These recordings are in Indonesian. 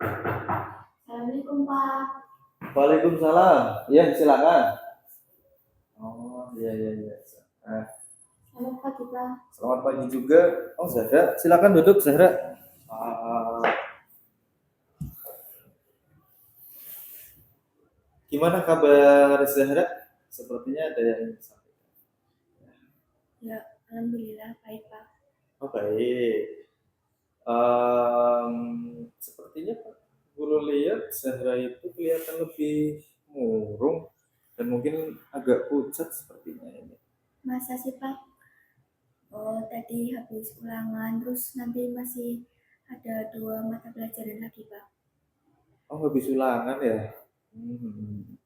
Assalamualaikum Pak. Waalaikumsalam. Ya, silakan. Oh, iya iya iya. Nah, Selamat pagi Pak. selamat pagi juga. Oh, Zahra, silakan duduk, Zahra. Ah, gimana kabar Zahra? Sepertinya ada yang ingin disampaikan. Ya, Alhamdulillah baik Pak. Oh, baik. Sepertinya Pak Guru lihat Zahra itu kelihatan lebih murung dan mungkin agak pucat sepertinya ini. Masa sih Pak? Oh, tadi habis ulangan, terus nanti masih ada 2 mata pelajaran lagi Pak. Oh, habis ulangan ya. Hmm.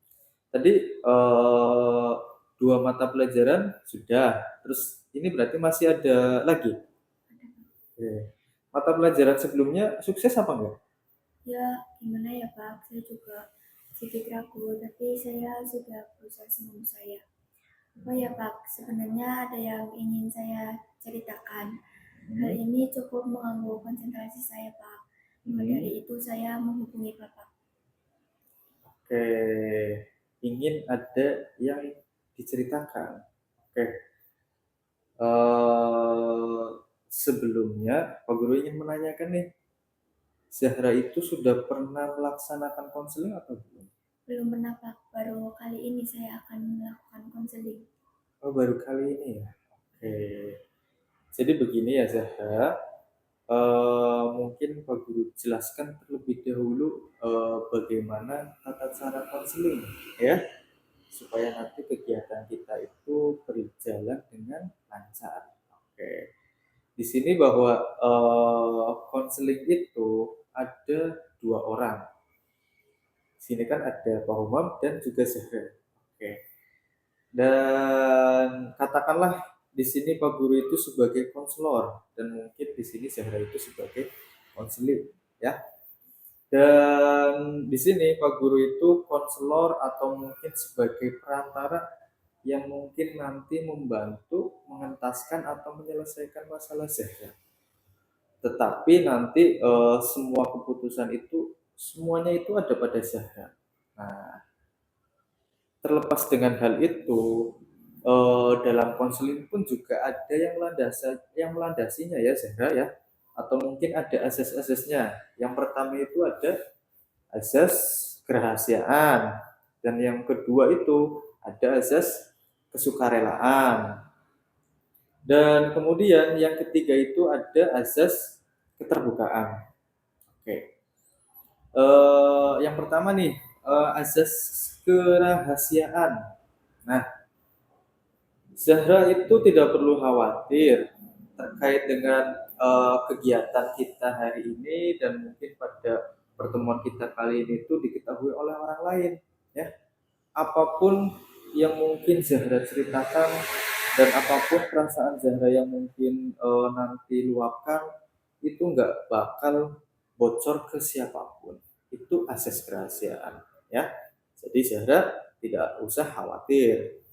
Tadi eh, 2 mata pelajaran sudah. Terus ini berarti masih ada lagi. Oke. Mata pelajaran sebelumnya sukses apa enggak? Ya, gimana ya Pak? Saya juga sedikit ragu, tapi saya sudah berusaha semampu saya. Oh ya Pak, sebenarnya ada yang ingin saya ceritakan. Hal ini cukup mengganggu konsentrasi saya Pak. Maka dari itu saya menghubungi Bapak. Oke, ingin ada yang diceritakan. Oke, eh, sebelumnya Pak Guru ingin menanyakan nih, Zahra itu sudah pernah melaksanakan konseling atau belum? Belum pernah Pak, baru kali ini saya akan melakukan konseling. Oh, baru kali ini ya. Oke, jadi begini ya Zahra. Mungkin Pak Guru jelaskan terlebih dahulu bagaimana tata cara konseling ya, supaya nanti kegiatan kita itu berjalan dengan lancar. Oke, di sini bahwa konseling itu ada 2 orang. Di sini kan ada Pak Umam dan juga Zahra. Oke, dan katakanlah di sini Pak Guru itu sebagai konselor dan mungkin di sini Zahra itu sebagai konseling ya. Dan di sini Pak Guru itu konselor atau mungkin sebagai perantara yang mungkin nanti membantu mengentaskan atau menyelesaikan masalah Zahra. Tetapi nanti semua keputusan itu semuanya itu ada pada Zahra. Nah, terlepas dengan hal itu, dalam konseling pun juga ada yang melandasinya ya Zahra ya, atau mungkin ada asas-asasnya. Yang pertama itu ada asas kerahasiaan, dan yang kedua itu ada asas kesukarelaan, dan kemudian yang ketiga itu ada asas keterbukaan. Oke, yang pertama nih, asas kerahasiaan. Nah, Zahra itu tidak perlu khawatir terkait dengan kegiatan kita hari ini, dan mungkin pada pertemuan kita kali ini itu diketahui oleh orang lain ya. Apapun yang mungkin Zahra ceritakan dan apapun perasaan Zahra yang mungkin nanti luapkan itu nggak bakal bocor ke siapapun. Itu asas kerahasiaan ya. Jadi Zahra tidak usah khawatir.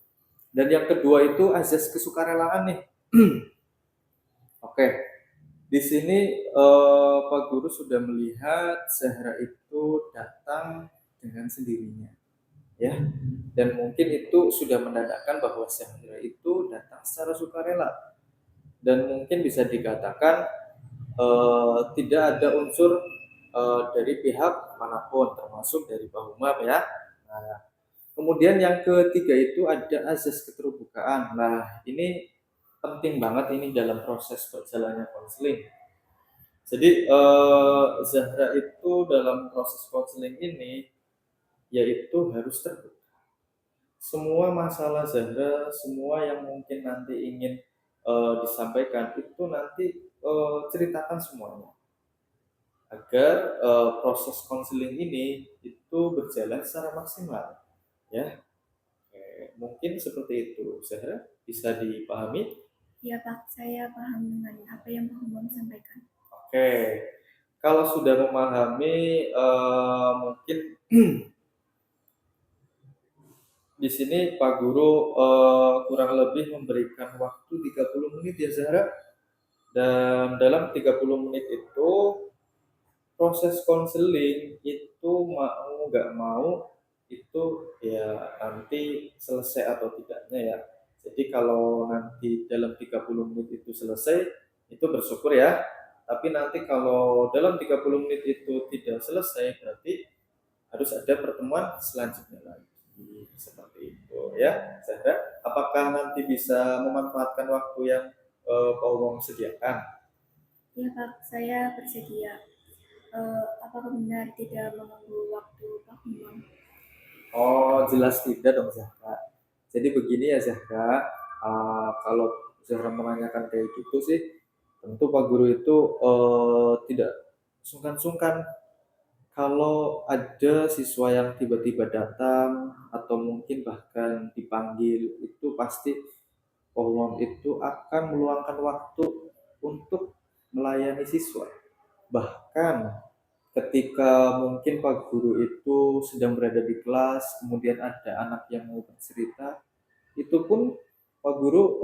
Dan yang kedua itu azas kesukarelaan nih. Oke, di sini Pak Guru sudah melihat Zahra itu datang dengan sendirinya, ya. Dan mungkin itu sudah menandakan bahwa Zahra itu datang secara sukarela. Dan mungkin bisa dikatakan tidak ada unsur dari pihak manapun, termasuk dari Pak Umar ya. Nah, kemudian yang ketiga itu ada azas keterbukaan. Nah, ini penting banget ini dalam proses berjalannya konseling. Jadi Zahra itu dalam proses konseling ini yaitu harus terbuka. Semua masalah Zahra, semua yang mungkin nanti ingin disampaikan itu nanti ceritakan semuanya agar proses konseling ini itu berjalan secara maksimal ya. Mungkin seperti itu, Zahra, bisa dipahami? Ya Pak, saya paham dengan apa yang Pak Umum sampaikan. Oke, kalau sudah memahami, mungkin di sini Pak Guru kurang lebih memberikan waktu 30 menit ya Zahra. Dan dalam 30 menit itu proses konseling itu mau nggak mau itu ya nanti selesai atau tidaknya ya. Jadi kalau nanti dalam 30 menit itu selesai, itu bersyukur ya. Tapi nanti kalau dalam 30 menit itu tidak selesai, berarti harus ada pertemuan selanjutnya lagi. Seperti itu ya. Zahra, apakah nanti bisa memanfaatkan waktu yang Pak Umum sediakan? Ya Pak, saya bersedia. Apakah benar tidak mengganggu waktu Pak Imam? Oh, jelas tidak dong Zahra. Jadi begini ya Zahra, kalau Zahra menanyakan kayak gitu sih, tentu Pak Guru itu tidak sungkan-sungkan kalau ada siswa yang tiba-tiba datang atau mungkin bahkan dipanggil, itu pasti Pak itu akan meluangkan waktu untuk melayani siswa. Bahkan ketika mungkin Pak Guru itu sedang berada di kelas, kemudian ada anak yang mau bercerita, itu pun Pak Guru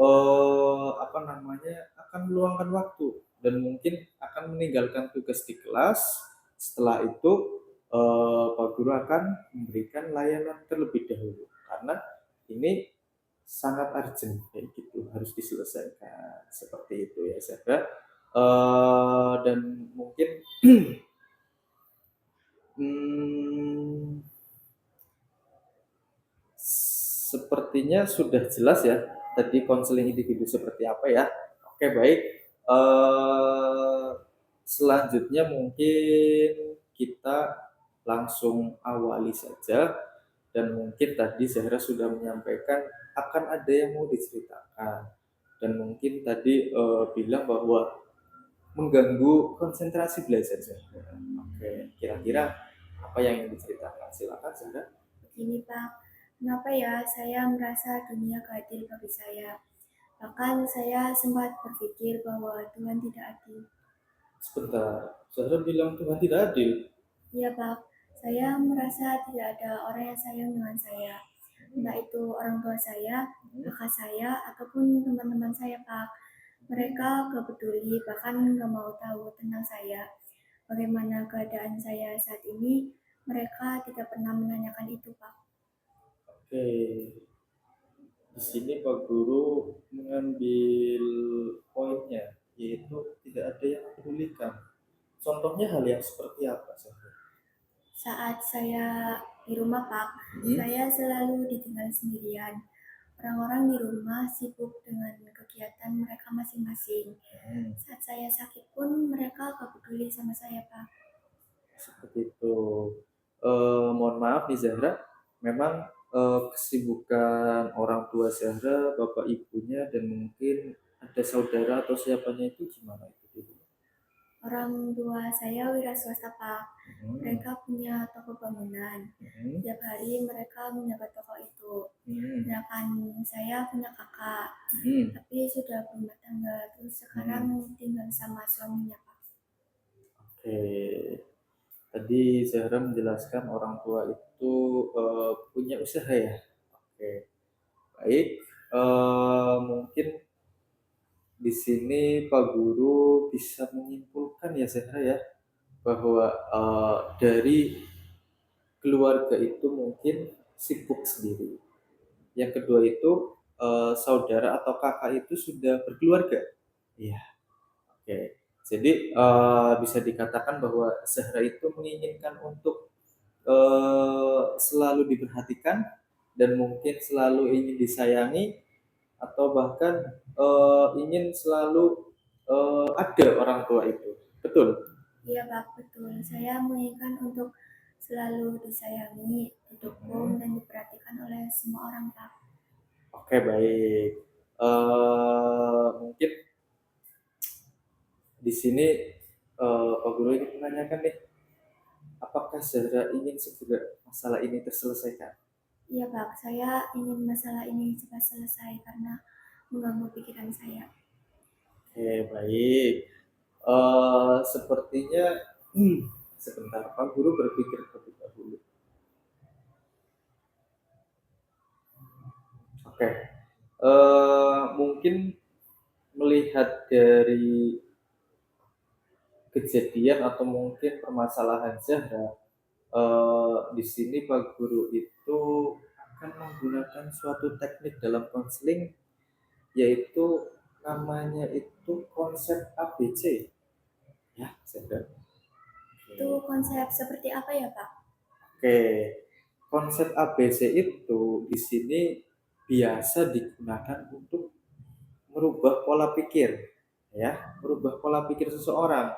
apa namanya akan meluangkan waktu dan mungkin akan meninggalkan tugas di kelas. Setelah itu Pak Guru akan memberikan layanan terlebih dahulu karena ini sangat urgent kayak gitu harus diselesaikan seperti itu ya saya. Dan mungkin hmm, sepertinya sudah jelas ya tadi konseling individu seperti apa ya. Oke baik. Eh, Selanjutnya mungkin kita langsung awali saja dan mungkin tadi Zahra sudah menyampaikan akan ada yang mau diceritakan dan mungkin tadi bilang bahwa mengganggu konsentrasi belajar Zahra. Oke, kira-kira apa yang ingin diceritakan? Silakan Zahra. Begini Pak, kenapa ya saya merasa dunia gak adil bagi saya? Bahkan saya sempat berpikir bahwa Tuhan tidak adil. Sebentar, Zahra bilang Tuhan tidak adil. Iya Pak, saya merasa tidak ada orang yang sayang dengan saya. Entah itu orang tua saya, kakak saya, ataupun teman-teman saya Pak. Mereka gak peduli, bahkan gak mau tahu tentang saya. Bagaimana keadaan saya saat ini, mereka tidak pernah menanyakan itu Pak. Oke, di sini Pak Guru mengambil poinnya, yaitu tidak ada yang mempedulikan. Contohnya hal yang seperti apa, Zahra? Saat saya di rumah Pak, saya selalu ditinggal sendirian. Orang-orang di rumah sibuk dengan kegiatan mereka masing-masing. Saat saya sakit pun mereka gak peduli sama saya Pak. Seperti itu. Mohon maaf nih Zahra, memang kesibukan orang tua Zahra, bapak ibunya, dan mungkin ada saudara atau siapanya itu gimana itu di rumah? Orang tua saya wira swasta Pak. Mereka punya toko bangunan. Tiap hari mereka menjaga toko itu. Sedangkan saya punya kakak, tapi sudah berumah tangga. Terus sekarang tinggal sama suaminya Pak. Oke, tadi Zahra menjelaskan orang tua itu punya usaha ya. Oke, baik. Mungkin di sini Pak Guru bisa menyimpulkan ya Zahra ya bahwa dari keluarga itu mungkin sibuk sendiri. Yang kedua itu saudara atau kakak itu sudah berkeluarga. Iya, oke. Jadi bisa dikatakan bahwa Zahra itu menginginkan untuk selalu diperhatikan dan mungkin selalu ingin disayangi atau bahkan ingin selalu ada orang tua itu. Betul. Iya Pak, betul. Saya menginginkan untuk selalu disayangi, didukung, dan diperhatikan oleh semua orang Pak. Oke, baik. Mungkin di sini Pak Guru ingin menanyakan nih, apakah Zahra ingin segera masalah ini terselesaikan? Iya Pak, saya ingin masalah ini cepat selesai karena mengganggu pikiran saya. Oke, baik. Sepertinya sebentar Pak Guru berpikir terlebih dahulu. Oke, mungkin melihat dari kejadian atau mungkin permasalahan Zahra, di sini Pak Guru itu akan menggunakan suatu teknik dalam konseling, yaitu namanya itu konsep ABC, ya Zahra. Itu konsep seperti apa ya, Pak? Oke, konsep ABC itu di sini biasa digunakan untuk merubah pola pikir, ya, merubah pola pikir seseorang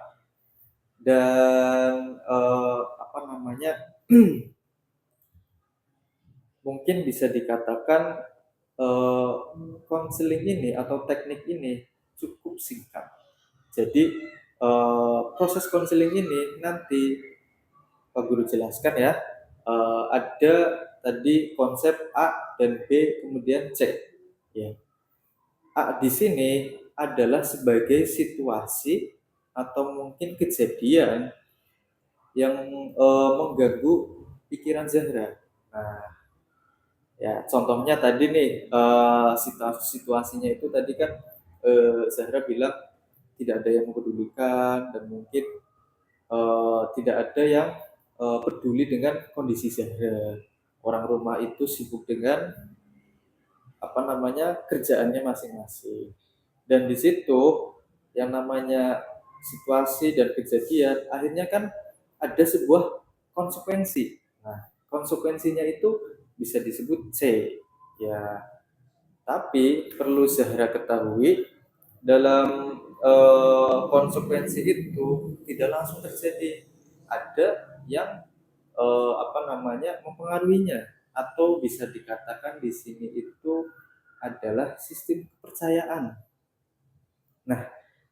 dan apa namanya, mungkin bisa dikatakan eh, konseling ini atau teknik ini cukup singkat. Jadi proses konseling ini nanti Pak Guru jelaskan ya. Ada tadi konsep A dan B kemudian C. Ya. A di sini adalah sebagai situasi atau mungkin kejadian yang mengganggu pikiran Zahra. Nah, ya contohnya tadi nih situasinya itu tadi kan Zahra bilang tidak ada yang mempedulikan dan mungkin tidak ada yang peduli dengan kondisi Zahra. Orang rumah itu sibuk dengan apa namanya kerjaannya masing-masing. Dan di situ yang namanya situasi dan kejadian akhirnya kan ada sebuah konsekuensi. Nah, konsekuensinya itu bisa disebut C. Ya, tapi perlu Zahra ketahui dalam konsekuensi itu tidak langsung terjadi. Ada yang apa namanya mempengaruhinya atau bisa dikatakan di sini itu adalah sistem kepercayaan. Nah,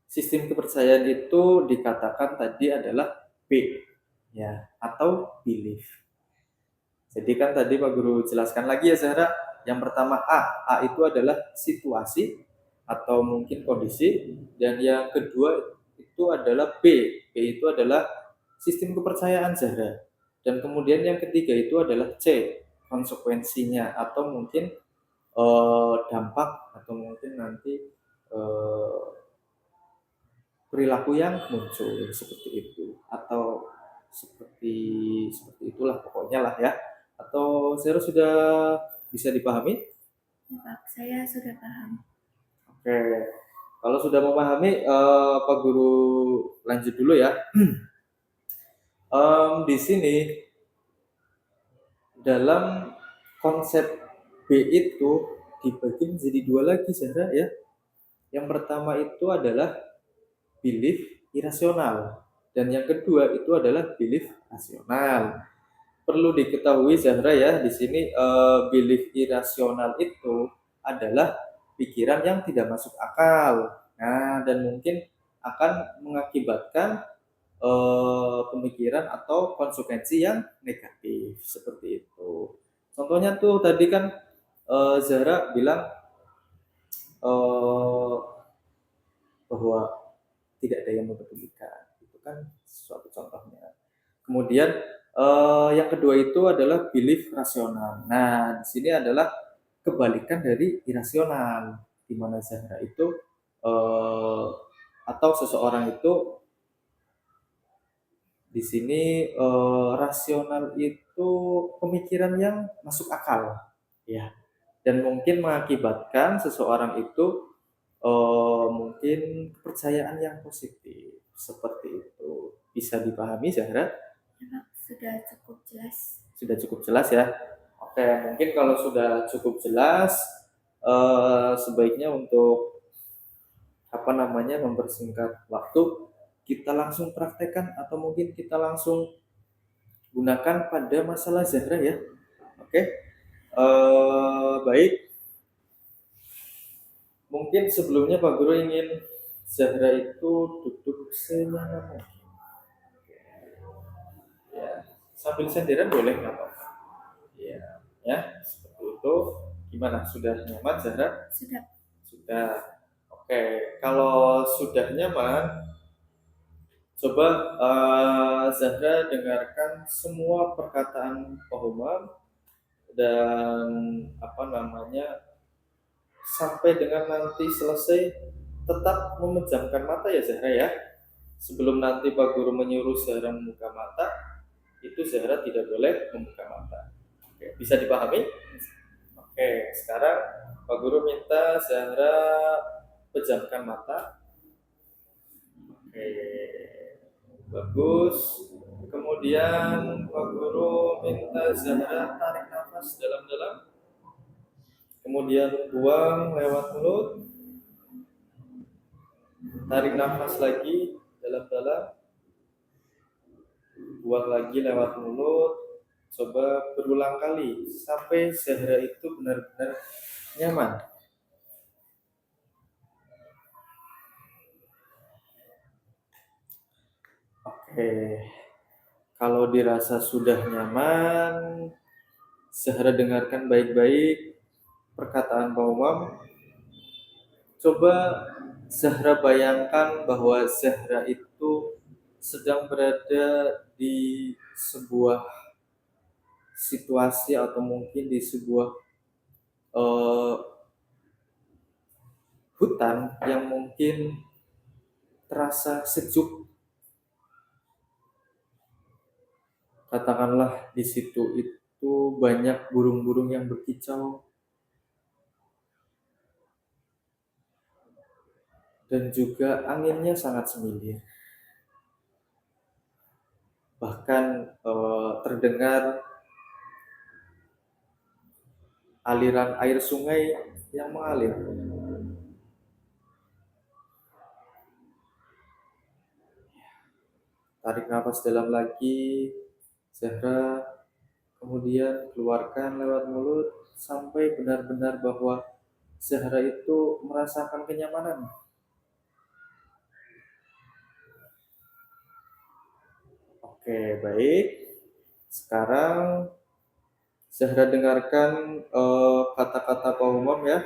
sistem kepercayaan itu dikatakan tadi adalah B, ya, atau belief. Jadi kan tadi Pak Guru jelaskan lagi ya Zahra, yang pertama A. A itu adalah situasi atau mungkin kondisi, dan yang kedua itu adalah B. B itu adalah sistem kepercayaan Zahra. Dan kemudian yang ketiga itu adalah C, konsekuensinya atau mungkin dampak atau mungkin nanti eh, perilaku yang muncul seperti itu atau seperti seperti itulah pokoknya lah ya. Atau Zero sudah bisa dipahami? Ya, Pak, saya sudah paham. Oke, kalau sudah memahami, Pak Guru lanjut dulu ya. Di sini dalam konsep B itu dibagi menjadi dua lagi Zahra ya. Yang pertama itu adalah belief irasional dan yang kedua itu adalah belief rasional. Perlu diketahui Zahra ya, di sini belief irasional itu adalah pikiran yang tidak masuk akal. Nah, dan mungkin akan mengakibatkan pemikiran atau konsekuensi yang negatif seperti itu. Contohnya tuh tadi kan Zahra bilang eh, bahwa tidak ada yang mempedulikan. Itu kan suatu contohnya. Kemudian yang kedua itu adalah belief rasional. Nah, di sini adalah kebalikan dari irasional, di mana Zahra itu eh, atau seseorang itu di sini rasional itu pemikiran yang masuk akal, ya, dan mungkin mengakibatkan seseorang itu mungkin kepercayaan yang positif seperti itu. Bisa dipahami Zahra? Ya, Pak, sudah cukup jelas. Sudah cukup jelas ya. Oke, mungkin kalau sudah cukup jelas, sebaiknya untuk apa namanya mempersingkat waktu, kita langsung praktekkan atau mungkin kita langsung gunakan pada masalah Zahra ya. Oke, baik. Mungkin sebelumnya Pak Guru ingin Zahra itu duduk senyaman mungkin. Ya, sambil senderan boleh nggak apa-apa. Iya, ya, seperti itu. Gimana? Sudah nyaman Zahra? Sudah. Sudah. Oke, kalau sudah nyaman, coba Zahra dengarkan semua perkataan Pak Umar dan apa namanya sampai dengan nanti selesai tetap memejamkan mata ya Zahra ya. Sebelum nanti Pak Guru menyuruh Zahra membuka mata, itu Zahra tidak boleh membuka mata. Oke, bisa dipahami? Oke, sekarang Pak Guru minta Zahra pejamkan mata. Oke, bagus. Kemudian Pak Guru minta Zahra tarik nafas dalam-dalam. Kemudian buang lewat mulut. Tarik nafas lagi dalam-dalam. Buang lagi lewat mulut. Coba berulang kali sampai Zahra itu benar-benar nyaman. Oke, kalau dirasa sudah nyaman, Zahra dengarkan baik-baik perkataan Pak Umam. Coba Zahra bayangkan bahwa Zahra itu sedang berada di sebuah situasi atau mungkin di sebuah eh, hutan yang mungkin terasa sejuk. Katakanlah di situ itu banyak burung-burung yang berkicau dan juga anginnya sangat semilir. Bahkan terdengar aliran air sungai yang mengalir. Tarik nafas dalam lagi, Zahra, kemudian keluarkan lewat mulut sampai benar-benar bahwa Zahra itu merasakan kenyamanan. Oke, baik. Sekarang Zahra dengarkan kata-kata Pak Umam ya.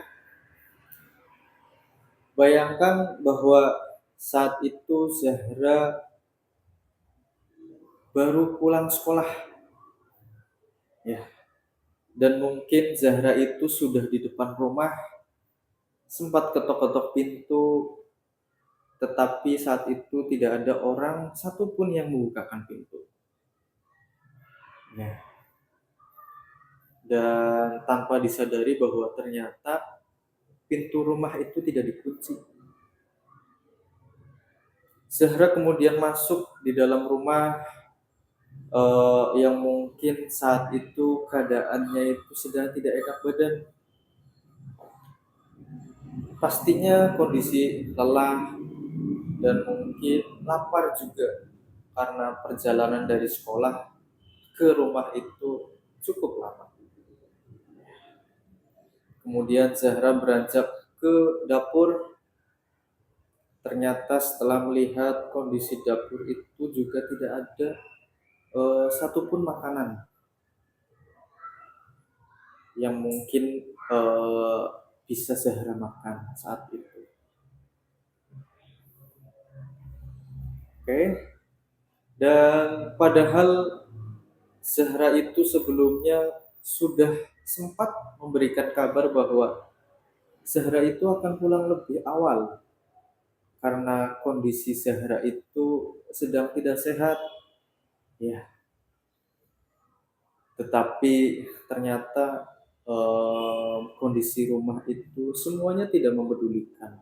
Bayangkan bahwa saat itu Zahra baru pulang sekolah. Ya, dan mungkin Zahra itu sudah di depan rumah, sempat ketok-ketok pintu, tetapi saat itu tidak ada orang satupun yang membukakan pintu. Ya. Dan tanpa disadari bahwa ternyata pintu rumah itu tidak dikunci. Zahra kemudian masuk di dalam rumah yang mungkin saat itu keadaannya itu sedang tidak enak badan. Pastinya kondisi lelah dan mungkin lapar juga karena perjalanan dari sekolah ke rumah itu cukup lama. Kemudian Zahra beranjak ke dapur. Ternyata setelah melihat kondisi dapur itu juga tidak ada satupun makanan yang mungkin bisa Zahra makan saat itu. Oke. Dan padahal Zahra itu sebelumnya sudah sempat memberikan kabar bahwa Zahra itu akan pulang lebih awal karena kondisi Zahra itu sedang tidak sehat. Ya, tetapi ternyata kondisi rumah itu semuanya tidak mempedulikan.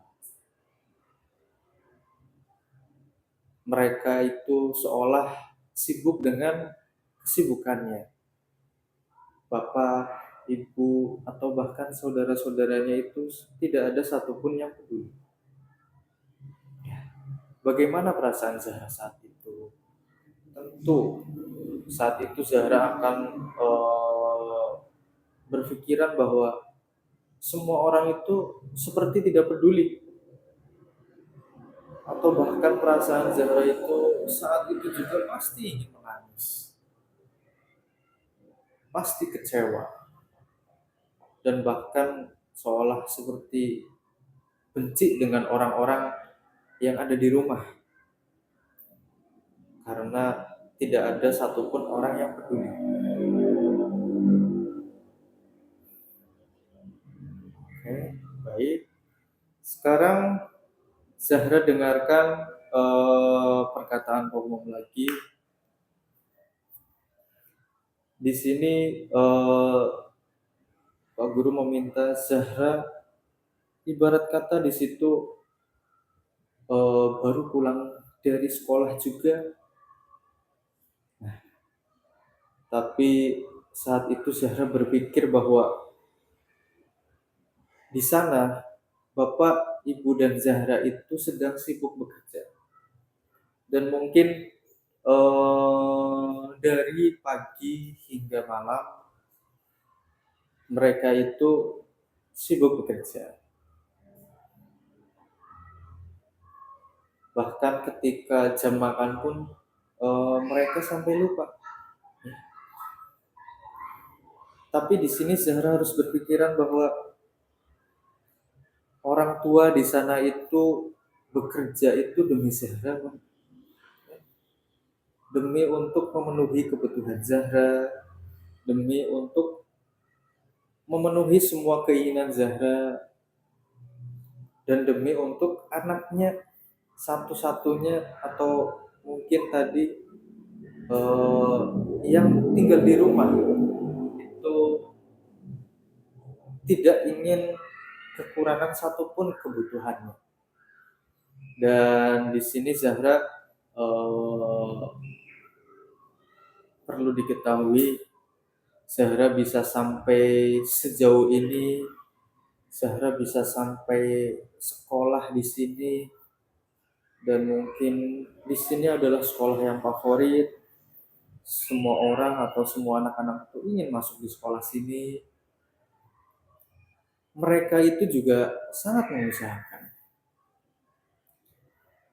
Mereka itu seolah sibuk dengan kesibukannya. Bapak, ibu, atau bahkan saudara-saudaranya itu tidak ada satupun yang peduli. Bagaimana perasaan Zahra saat itu? Tentu saat itu Zahra akan berpikiran bahwa semua orang itu seperti tidak peduli, atau bahkan perasaan Zahra itu saat itu juga pasti ingin menangis, pasti kecewa, dan bahkan seolah seperti benci dengan orang-orang yang ada di rumah karena tidak ada satupun orang yang peduli. Oke, baik. Sekarang Zahra dengarkan perkataan Pak Umum lagi. Di sini Pak Guru meminta Zahra, ibarat kata di situ baru pulang dari sekolah juga. Tapi saat itu Zahra berpikir bahwa di sana Bapak, Ibu, dan Zahra itu sedang sibuk bekerja. Dan mungkin dari pagi hingga malam mereka itu sibuk bekerja. Bahkan ketika jam makan pun mereka sampai lupa. Tapi di sini Zahra harus berpikiran bahwa orang tua di sana itu bekerja itu demi Zahra, demi untuk memenuhi kebutuhan Zahra, demi untuk memenuhi semua keinginan Zahra, dan demi untuk anaknya satu-satunya atau mungkin tadi yang tinggal di rumah itu tidak ingin kekurangan satupun kebutuhannya. Dan di sini Zahra perlu diketahui, Zahra bisa sampai sejauh ini, Zahra bisa sampai sekolah di sini, dan mungkin di sini adalah sekolah yang favorit. Semua orang atau semua anak-anak itu ingin masuk di sekolah sini. Mereka itu juga sangat mengusahakan.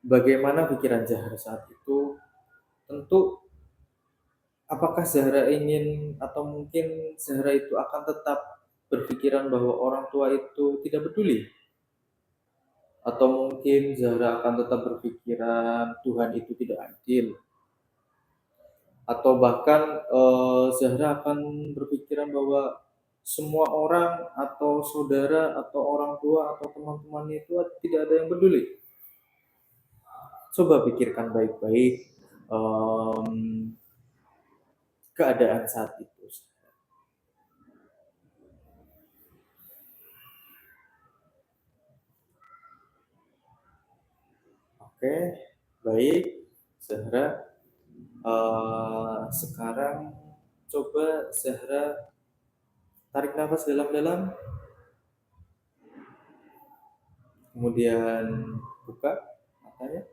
Bagaimana pikiran Zahra saat itu? Tentu apakah Zahra ingin atau mungkin Zahra itu akan tetap berpikiran bahwa orang tua itu tidak peduli? Atau mungkin Zahra akan tetap berpikiran Tuhan itu tidak adil? Atau bahkan Zahra akan berpikiran bahwa semua orang atau saudara atau orang tua atau teman-teman itu tidak ada yang peduli? Coba pikirkan baik-baik keadaan saat itu. Oke, baik, Zahra. Sekarang coba Zahra tarik nafas dalam-dalam, kemudian buka matanya.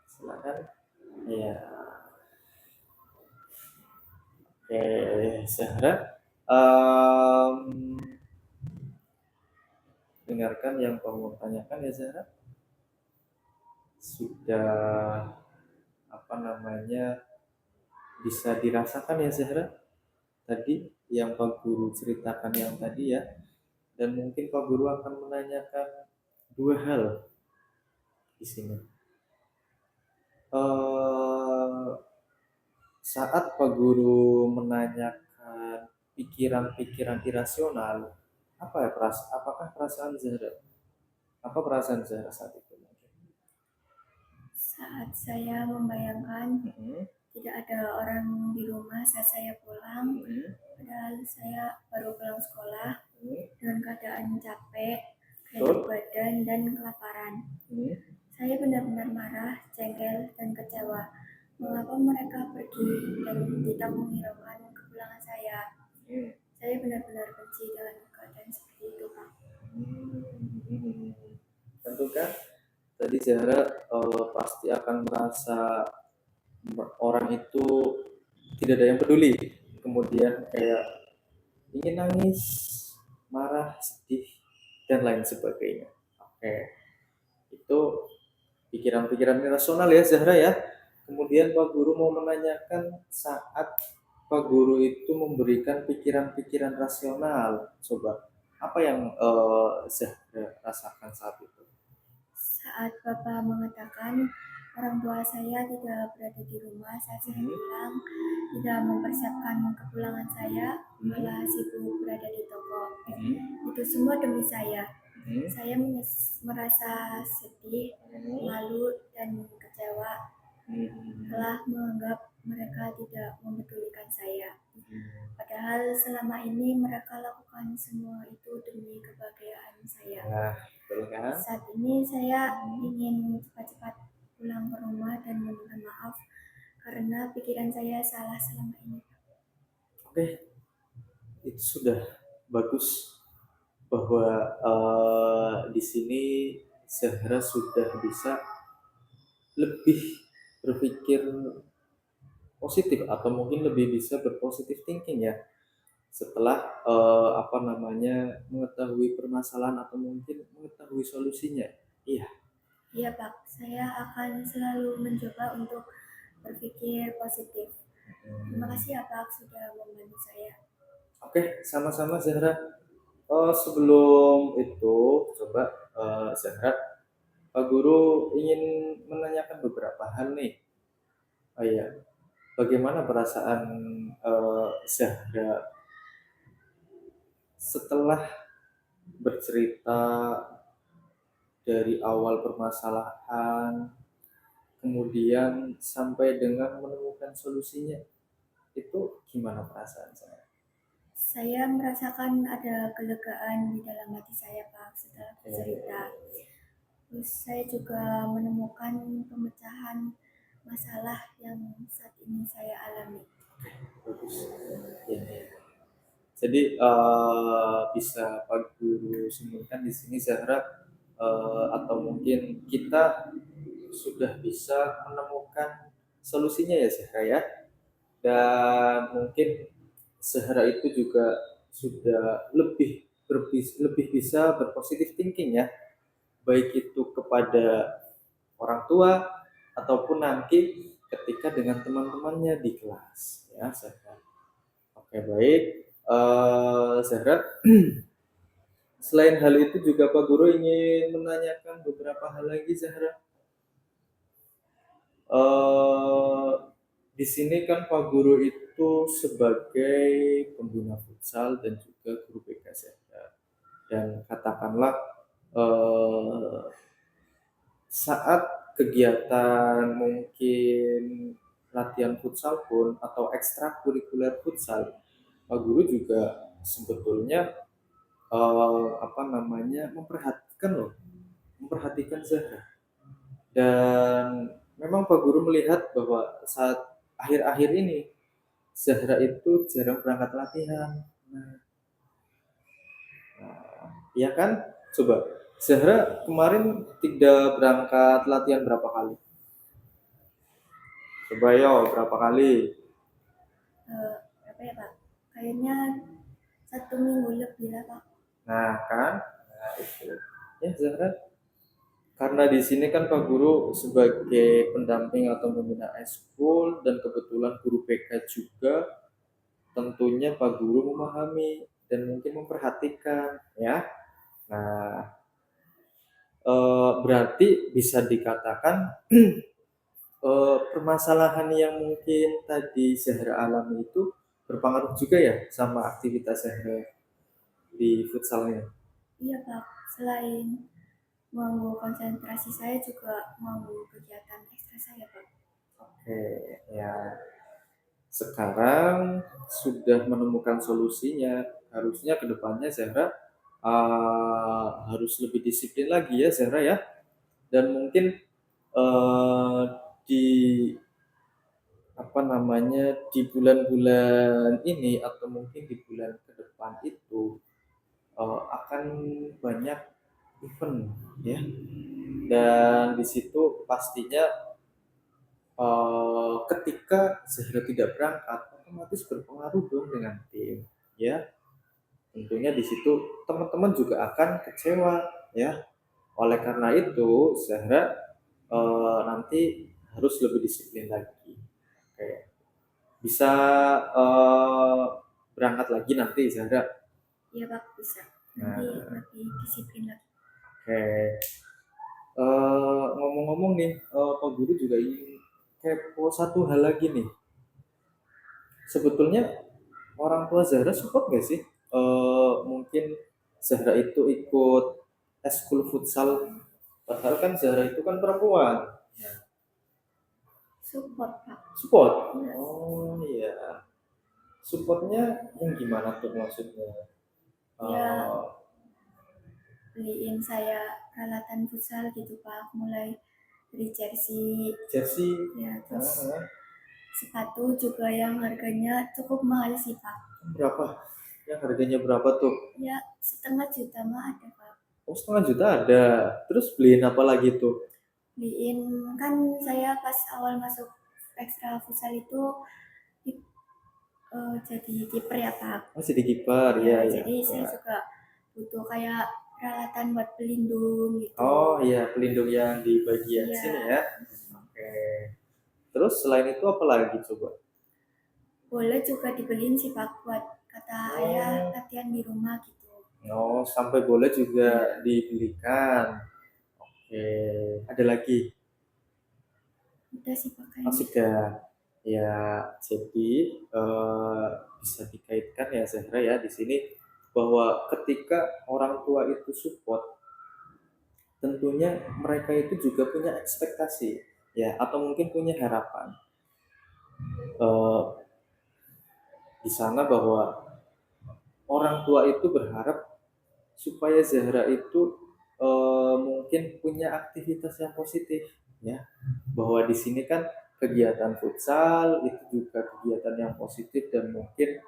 Silakan. Ya. Oke, Zahra. Dengarkan yang kamu tanyakan ya Zahra. Sudah bisa dirasakan ya Zahra tadi yang Pak Guru ceritakan yang tadi ya. Dan mungkin Pak Guru akan menanyakan dua hal di sini. Saat Pak Guru menanyakan pikiran-pikiran irasional, apakah perasaan Zahra? Apa perasaan Zahra saat itu? Saat saya membayangkan tidak ada orang di rumah saat saya pulang, padahal saya baru pulang sekolah dengan keadaan capek, berat badan, dan kelaparan. Saya benar-benar marah, jengkel, dan kecewa. Mengapa mereka pergi dan tidak menghiraukan kepulangan saya? Saya benar-benar benci dengan keadaan seperti itu, Pak. Tentu kan tadi Zahra pasti akan merasa orang itu tidak ada yang peduli, kemudian kayak ingin nangis, marah, sedih, dan lain sebagainya. Oke, itu pikiran-pikiran rasional ya Zahra ya. Kemudian Pak Guru mau menanyakan saat Pak Guru itu memberikan pikiran-pikiran rasional, coba apa yang Zahra rasakan saat itu? Saat Bapak mengatakan orang tua saya tidak berada di rumah saat saya pulang, tidak mempersiapkan kepulangan saya, malah sibuk berada di toko. Itu semua demi saya. Saya merasa sedih, malu, dan kecewa telah menganggap mereka tidak memedulikan saya. Padahal selama ini mereka lakukan semua itu demi kebahagiaan saya. Nah, betul kan? Saat ini saya ingin cepat-cepat pulang ke rumah dan meminta maaf karena pikiran saya salah selama ini. Oke, itu sudah bagus bahwa di sini Zahra sudah bisa lebih berpikir positif atau mungkin lebih bisa berpositif thinking ya setelah mengetahui permasalahan atau mungkin mengetahui solusinya. Iya. Iya Pak, saya akan selalu mencoba untuk berpikir positif. Terima kasih ya Pak sudah membantu saya. Oke, sama-sama Zahra. Sebelum itu, coba Zahra, Pak Guru ingin menanyakan beberapa hal nih. Oh iya, bagaimana perasaan Zahra setelah bercerita dari awal permasalahan, kemudian sampai dengan menemukan solusinya? Itu gimana perasaan saya? Saya merasakan ada kelegaan di dalam hati saya Pak setelah bercerita. Terus saya juga menemukan pemecahan masalah yang saat ini saya alami. Bagus. Ya, ya. Jadi bisa Pak Guru simpulkan di sini Zahra atau mungkin kita sudah bisa menemukan solusinya ya Zahra ya. Dan mungkin Zahra itu juga sudah lebih bisa berpositif thinking ya, baik itu kepada orang tua ataupun nanti ketika dengan teman-temannya di kelas ya Zahra. Oke baik, Zahra. Selain hal itu juga Pak Guru ingin menanyakan beberapa hal lagi Zahra. Eh, di sini kan Pak Guru itu sebagai pembina futsal dan juga guru BK Zahra. Dan katakanlah eh, saat kegiatan mungkin latihan futsal pun atau ekstrakurikuler futsal, Pak Guru juga sebetulnya memperhatikan Zahra. Dan memang Pak Guru melihat bahwa saat akhir-akhir ini Zahra itu jarang berangkat latihan. Nah, iya kan? Coba Zahra kemarin tidak berangkat latihan berapa kali? Coba yo berapa kali? Apa ya Pak? Kayaknya 1 minggu lebih lah Pak. Nah kan? Nah itu. Ya Zahra, karena di sini kan Pak Guru sebagai pendamping atau pembina eskul dan kebetulan guru PK juga, tentunya Pak Guru memahami dan mungkin memperhatikan ya. Nah, berarti bisa dikatakan permasalahan yang mungkin tadi Zahra alami itu berpengaruh juga ya sama aktivitas Zahra di futsalnya. Iya Pak, selain mengganggu konsentrasi saya juga mengganggu kegiatan ekstra saya Pak. Oke, ya sekarang sudah menemukan solusinya. Harusnya kedepannya Zahra harus lebih disiplin lagi ya Zahra ya. Dan mungkin uh, di di bulan-bulan ini atau mungkin di bulan ke depan itu akan banyak event ya, dan di situ pastinya ketika Zahra tidak berangkat otomatis berpengaruh dong dengan tim ya, tentunya di situ teman-teman juga akan kecewa ya. Oleh karena itu Zahra nanti harus lebih disiplin lagi. Oke, bisa berangkat lagi nanti Zahra. Iya Pak, bisa. Nanti lebih disiplin lagi. Oke. Ngomong-ngomong nih, Pak Guru juga ingin kepo satu hal lagi nih. Sebetulnya orang tua Zahra support gak sih? Mungkin Zahra itu ikut eskul futsal, padahal kan Zahra itu kan perempuan. Ya. Support Pak. Support. Yes. Oh iya. Supportnya yang gimana tuh maksudnya? Ya Eh, beliin saya peralatan futsal gitu Pak, mulai dari jersey, jersey. ya terus Ah, sepatu juga yang harganya cukup mahal sih Pak. berapa? Yang harganya berapa tuh? Ya 1,5 juta mah ada Pak. Oh, 1,5 juta ada. Terus beliin apa lagi tuh? Beliin, kan saya pas awal masuk ekstra futsal itu jadi kiper ya Pak. Oh, jadi kiper. Ya Ya, ya. jadi saya Ya. juga butuh kayak peralatan buat pelindung gitu. Oh iya, pelindung yang di bagian Iya. sini ya. Oke. Terus selain itu apa lagi coba? Boleh juga dibeliin sih Pak, buat kata ayah Oh, latihan di rumah gitu. oh sampai bola juga Iya. dibelikan. Oke, ada lagi. Udah sih Pak Oh, kayaknya. sudah. Ya, jadi eh, bisa dikaitkan ya Zahra ya di sini bahwa ketika orang tua itu support, tentunya mereka itu juga punya ekspektasi ya atau mungkin punya harapan eh, di sana bahwa orang tua itu berharap supaya Zahra itu mungkin punya aktivitas yang positif ya bahwa di sini kan kegiatan futsal itu juga kegiatan yang positif dan mungkin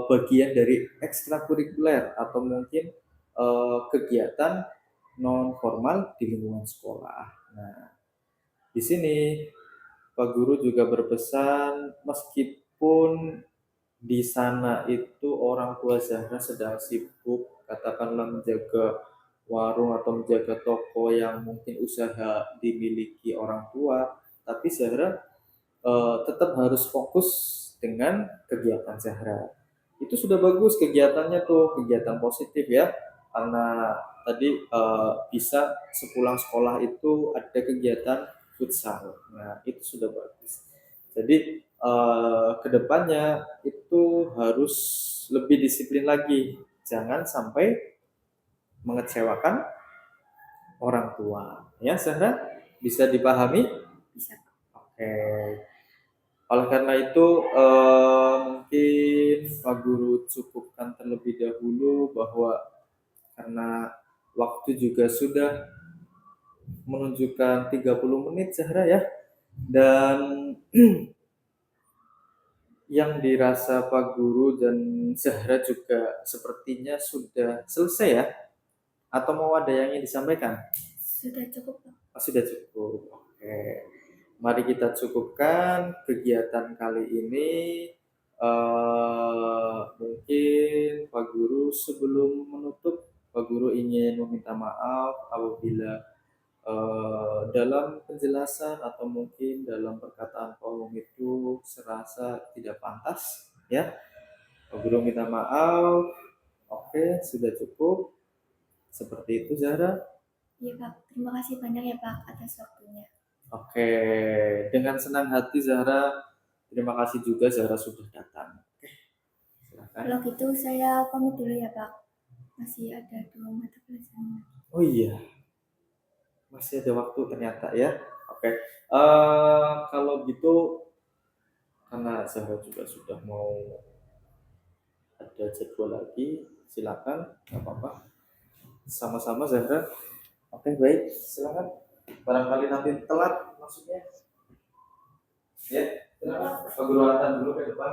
bagian dari ekstrakurikuler atau mungkin kegiatan non formal di lingkungan sekolah. Nah, di sini Pak Guru juga berpesan meskipun di sana itu orang tua Zahra sedang sibuk katakanlah menjaga warung atau menjaga toko yang mungkin usaha dimiliki orang tua, tapi Zahra tetap harus fokus dengan kegiatan Zahra. Itu sudah bagus kegiatannya tuh, kegiatan positif ya. Karena tadi bisa sepulang sekolah itu ada kegiatan futsal. Nah, itu sudah bagus. Jadi kedepannya itu harus lebih disiplin lagi. Jangan sampai mengecewakan orang tua. Ya, Zahra bisa dipahami? Bisa Pak. Oke. Oleh karena itu, mungkin Pak Guru cukupkan terlebih dahulu bahwa karena waktu juga sudah menunjukkan 30 menit Zahra ya. Dan yang dirasa Pak Guru dan Zahra juga sepertinya sudah selesai ya. Atau mau ada yang ingin disampaikan? Sudah cukup Pak. Oh, sudah cukup. Oke. Mari kita cukupkan kegiatan kali ini. Mungkin Pak Guru sebelum menutup, Pak Guru ingin meminta maaf apabila dalam penjelasan atau mungkin dalam perkataan Pak Om itu serasa tidak pantas, ya. Pak Guru minta maaf. Oke, sudah cukup. Seperti itu, Zahra. Iya Pak, terima kasih banyak ya Pak atas waktunya. Oke, dengan senang hati Zahra. Terima kasih juga Zahra sudah datang. Oke, silakan. Kalau gitu saya pamit dulu ya Pak. Masih ada 2 mata pelajaran. Oh iya, masih ada waktu ternyata ya. Oke, kalau gitu karena Zahra juga sudah mau ada jadwal lagi, silakan, nggak apa-apa. Sama-sama Zahra. Oke, baik, silakan. Barangkali nanti telat maksudnya. Ya, silakan. Pak Guru dulu ke depan.